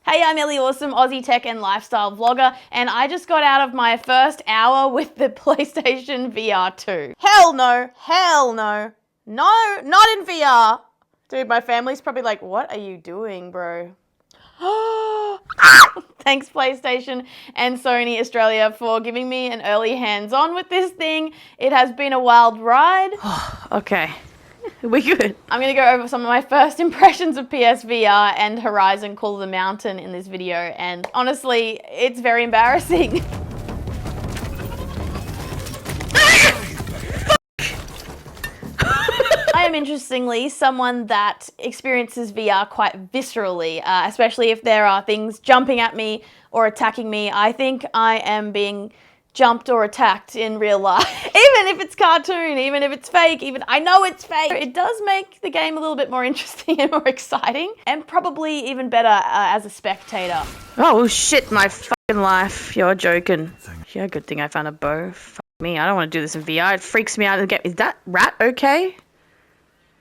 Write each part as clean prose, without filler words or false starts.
Hey, I'm Elly Awesome, Aussie tech and lifestyle vlogger, and I just got out of my first hour with the PlayStation VR 2. Hell no, hell no. No, not in VR. Dude, my family's probably like, what are you doing, bro? Thanks PlayStation and Sony Australia for giving me an early hands-on with this thing. It has been a wild ride. Okay. We good. I'm going to go over some of my first impressions of PSVR and Horizon Call of the Mountain in this video, and honestly, it's very embarrassing. I am interestingly someone that experiences VR quite viscerally, especially if there are things jumping at me or attacking me. I think I am being jumped or attacked in real life. Even if it's cartoon, even if it's fake, even I know it's fake. It does make the game a little bit more interesting and more exciting, and probably even better as a spectator. Oh shit, my fucking life. You're joking. Yeah, good thing I found a bow. Fuck me, I don't want to do this in VR. It freaks me out. Is that rat okay?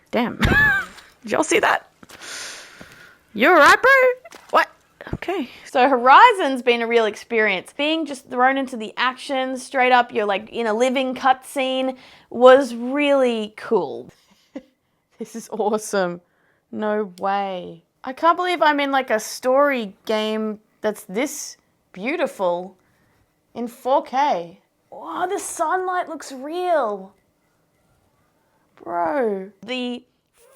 Damn. Did y'all see that? You alright, bro? What? Okay. So Horizon's been a real experience. Being just thrown into the action, straight up, you're like in a living cutscene, was really cool. This is awesome. No way. I can't believe I'm in like a story game that's this beautiful in 4K. Wow, the sunlight looks real. Bro. The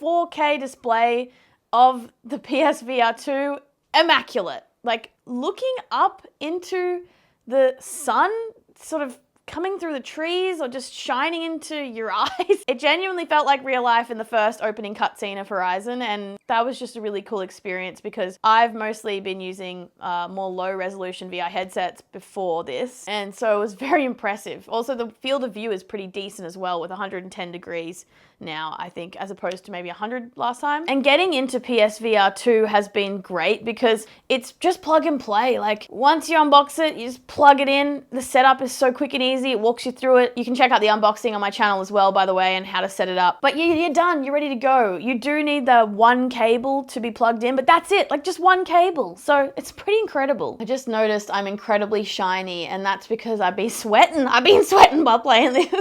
4K display of the PSVR 2, immaculate. Like, looking up into the sun, sort of coming through the trees or just shining into your eyes. It genuinely felt like real life in the first opening cutscene of Horizon, and that was just a really cool experience because I've mostly been using more low resolution VR headsets before this, and so it was very impressive. Also, the field of view is pretty decent as well, with 110 degrees now, I think, as opposed to maybe 100 last time. And getting into PSVR 2 has been great because it's just plug and play. Like, once you unbox it, you just plug it in. The setup is so quick and easy. It walks you through it. You can check out the unboxing on my channel as well, by the way, and how to set it up. But you're done. You're ready to go. You do need the one cable to be plugged in, but that's it. Like, just one cable. So it's pretty incredible. I just noticed I'm incredibly shiny, and that's because I've been sweating. I've been sweating while playing this.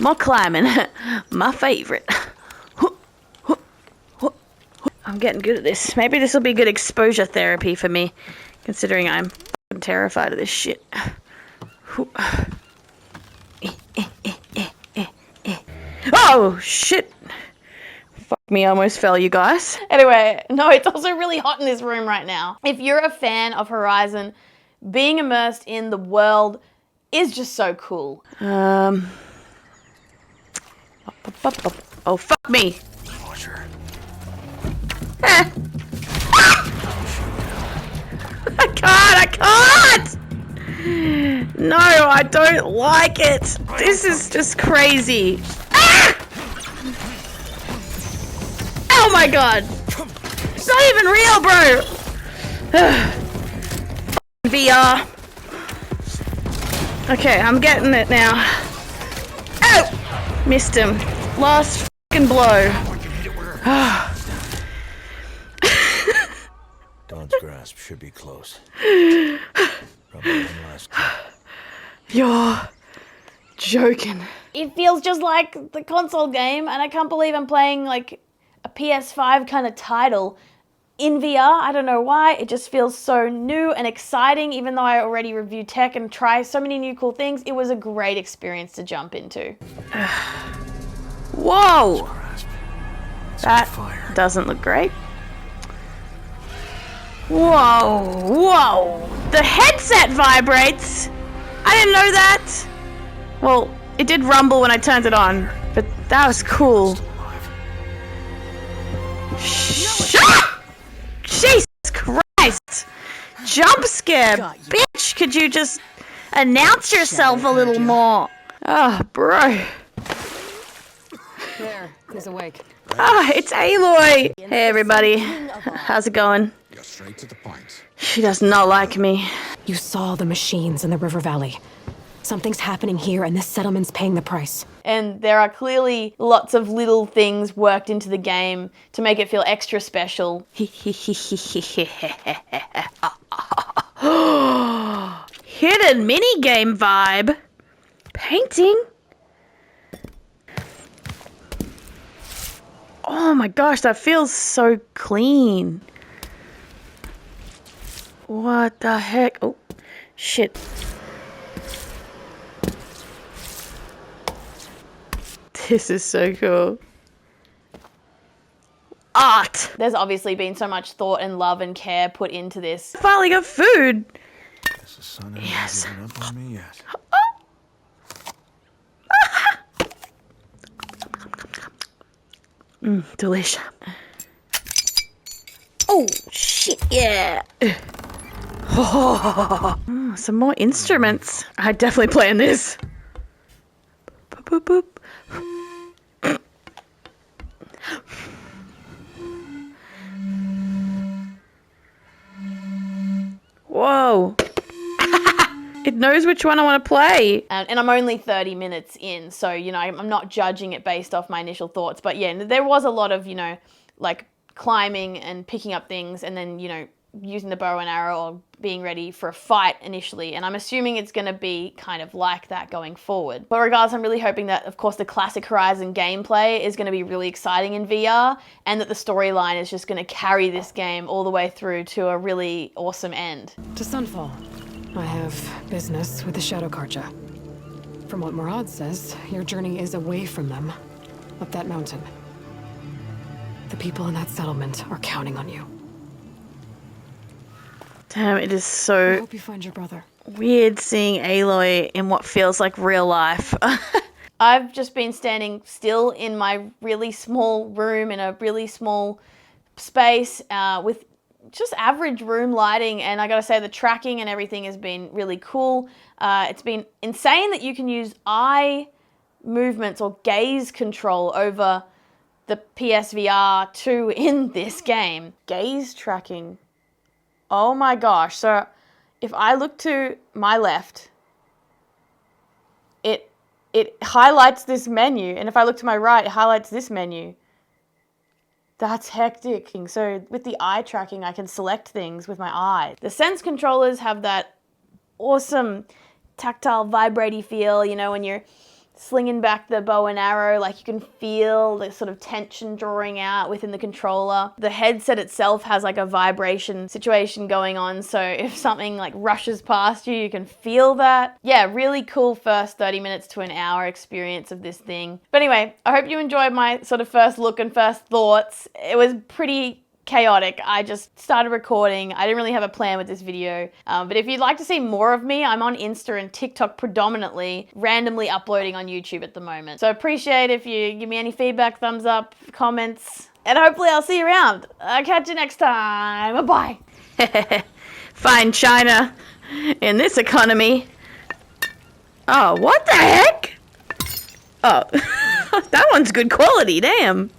More climbing, my favorite. I'm getting good at this. Maybe this will be good exposure therapy for me, considering I'm fucking terrified of this shit. Oh, shit. Fuck me, I almost fell, you guys. Anyway, no, it's also really hot in this room right now. If you're a fan of Horizon, being immersed in the world is just so cool. Oh, fuck me. Sure. I can't! No, I don't like it. This is just crazy. Ah! Oh my god. It's not even real, bro. VR. Okay, I'm getting it now. Oh! Missed him. Last fucking blow. Dawn's grasp should be close. Probably one last kill. You're joking. It feels just like the console game, and I can't believe I'm playing like a PS5 kind of title in VR. I don't know why. It just feels so new and exciting, even though I already reviewed tech and try so many new cool things. It was a great experience to jump into. Whoa! That doesn't look great. Whoa, whoa. The headset vibrates. I didn't know that. Well, it did rumble when I turned it on, but that was cool. Jesus Christ. Jump scare, bitch. Could you just announce yourself a little more? Oh, bro. There, he's awake. Ah, it's Aloy. Hey, everybody. How's it going? Straight to the point. She does not like me. You saw the machines in the river valley. Something's happening here, and this settlement's paying the price. And there are clearly lots of little things worked into the game to make it feel extra special. Hidden mini-game vibe. Painting. Oh my gosh, that feels so clean. What the heck? Oh, shit. This is so cool. Art! There's obviously been so much thought and love and care put into this. Finally got food! Guess the sun hasn't given up on me yet. Delish. Oh, shit, yeah. Oh, some more instruments. I'd definitely play on this. Boop, boop, boop. Whoa. It knows which one I want to play. And I'm only 30 minutes in, so, you know, I'm not judging it based off my initial thoughts. But yeah, there was a lot of, you know, like climbing and picking up things and then, you know, using the bow and arrow or being ready for a fight initially. And I'm assuming it's going to be kind of like that going forward. But regardless, I'm really hoping that, of course, the classic Horizon gameplay is going to be really exciting in VR and that the storyline is just going to carry this game all the way through to a really awesome end. To Sunfall, I have business with the Shadow Karja. From what Murad says, your journey is away from them, up that mountain. The people in that settlement are counting on you. Damn, it is I so hope you find your brother. weird seeing Aloy in what feels like real life. I've just been standing still in my really small room in a really small space with just average room lighting, and I gotta say the tracking and everything has been really cool. It's been insane that you can use eye movements or gaze control over the PSVR 2 in this game. Gaze tracking. Oh my gosh. So if I look to my left, it highlights this menu, and if I look to my right, it highlights this menu. That's hectic. So with the eye tracking, I can select things with my eyes. The Sense controllers have that awesome tactile vibraty feel, you know, when you're slinging back the bow and arrow, like you can feel the sort of tension drawing out within the controller. The headset itself has like a vibration situation going on, so if something like rushes past you, you can feel that. Yeah, really cool first 30 minutes to an hour experience of this thing. But anyway, I hope you enjoyed my sort of first look and first thoughts. It was pretty chaotic. I just started recording. I didn't really have a plan with this video. But if you'd like to see more of me, I'm on Insta and TikTok predominantly, randomly uploading on YouTube at the moment. So I appreciate if you give me any feedback, thumbs up, comments, and hopefully I'll see you around. I'll catch you next time. Bye-bye. Fine China in this economy. Oh, what the heck? Oh, that one's good quality, damn.